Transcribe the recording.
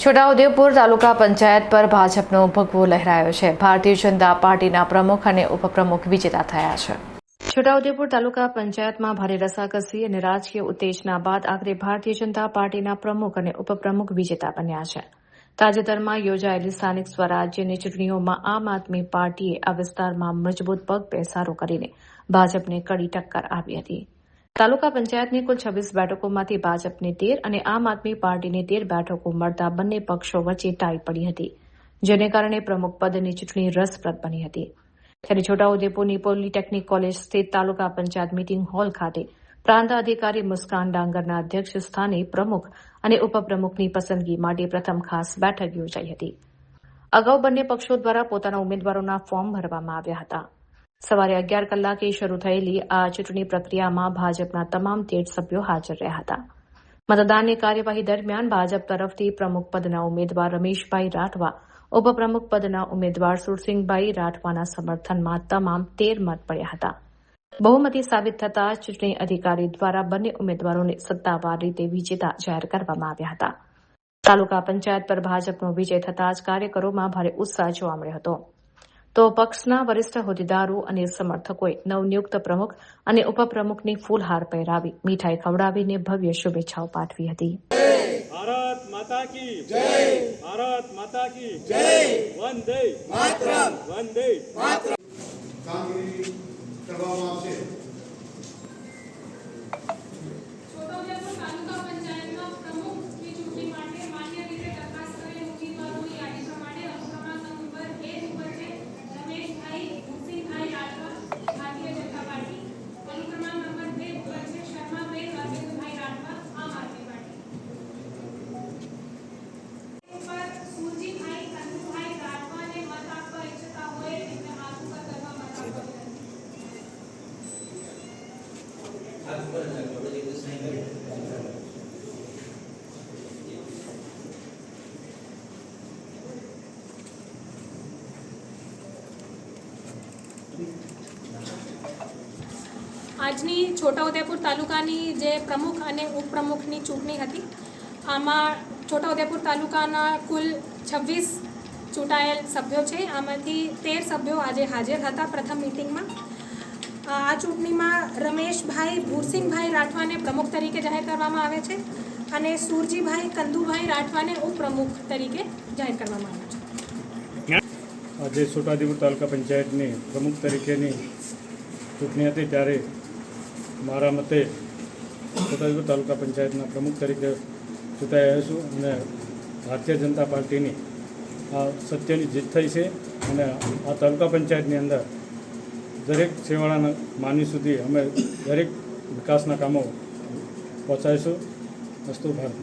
છોટાઉદેપુર તાલુકા પંચાયત પર ભાજપનો ભગવો લહેરાયો છે। ભારતીય જનતા પાર્ટીના પ્રમુખ અને ઉપપ્રમુખ વિજેતા થયા છે। છોટાઉદેપુર તાલુકા પંચાયતમાં ભારે રસાકસી અને રાજકીય ઉત્તેજના બાદ આખરે ભારતીય જનતા પાર્ટીના પ્રમુખ અને ઉપપ્રમુખ વિજેતા બન્યા છે। તાજેતરમાં યોજાયેલી સ્થાનિક સ્વરાજ્યની ચૂંટણીઓમાં આમ આદમી પાર્ટીએ આ વિસ્તારમાં મજબૂત પગ પેસારો કરીને ભાજપને કડી ટક્કર આપી હતી। તાલુકા પંચાયતની કુલ 26 બેઠકોમાંથી ભાજપને 13 અને આમ આદમી પાર્ટીને 13 બેઠકો મળતા બંને પક્ષો વચ્ચે ટાઈ પડી હતી, જેને કારણે પ્રમુખ પદની ચૂંટણી રસપ્રદ બની હતી। ત્યારે છોટાઉદેપુરની પોલિટેકનિક કોલેજ સ્થિત તાલુકા પંચાયત મીટિંગ હોલ ખાતે પ્રાંત અધિકારી મુસ્કાન ડાંગરના અધ્યક્ષ સ્થાને પ્રમુખ અને ઉપપ્રમુખની પસંદગી માટે પ્રથમ ખાસ બેઠક યોજાઈ હતી। અગાઉ બંને પક્ષો દ્વારા પોતાના ઉમેદવારોના ફોર્મ ભરવામાં આવ્યા હતા। સવારે 11 કલાકે શરૂ થયેલી આ ચૂંટણી પ્રક્રિયામાં ભાજપના તમામ 13 સભ્યો હાજર રહ્યા હતા। મતદાનની કાર્યવાહી દરમિયાન ભાજપ તરફથી પ્રમુખ પદના ઉમેદવાર રમેશભાઈ રાઠવા, ઉપપ્રમુખ પદના ઉમેદવાર સુરસિંહભાઈ રાઠવાના સમર્થનમાં તમામ 13 મત પડ્યા હતા। બહુમતી સાબિત થતાં ચૂંટણી અધિકારી દ્વારા બંને ઉમેદવારોને સત્તાવાર રીતે વિજેતા જાહેર કરવામાં આવ્યા હતા। તાલુકા પંચાયત પર ભાજપનો વિજય થતાં જ કાર્યકરોમાં ભારે ઉત્સાહ જોવા મળ્યો હતો। તો પક્ષના વરિષ્ઠ હોદ્દેદારો અને સમર્થકોએ નવનિયુક્ત પ્રમુખ અને ઉપપ્રમુખની ફૂલહાર પહેરાવી મીઠાઈ ખવડાવીને ભવ્ય શુભેચ્છાઓ પાઠવી હતી। ભારત માતા કી જય, ભારત માતા કી જય, વંદે માતરમ, વંદે માતરમ। કામગીરી કરવામાં આવશે। આજની છોટાઉદેપુર તાલુકાની જે પ્રમુખ અને ઉપપ્રમુખની ચૂંટણી હતી, આમાં છોટાઉદેપુર તાલુકાના કુલ 26 ચૂંટાયેલ સભ્યો છે। આમાંથી 13 સભ્યો આજે હાજર હતા પ્રથમ મિટિંગમાં। આ ચૂંટણીમાં રમેશભાઈ ભૂરસિંહભાઈ રાઠવાને પ્રમુખ તરીકે જાહેર કરવામાં આવે છે અને સુરજીભાઈ કંદુભાઈ રાઠવાને ઉપપ્રમુખ તરીકે જાહેર કરવામાં આવે છે। આજે છોટાઉદેપુર તાલુકા પંચાયતની પ્રમુખ તરીકેની ચૂંટણી હતી, ત્યારે મારા મતે છોટાઉદેપુર તાલુકા પંચાયતના પ્રમુખ તરીકે ચૂંટાયા છું અને ભારતીય જનતા પાર્ટીની આ સત્યની જીત થઈ છે અને આ તાલુકા પંચાયતની અંદર દરેક છેવાડાના માનવી સુધી અમે દરેક વિકાસના કામો પહોંચાડીશું। વસ્તુ ભારત।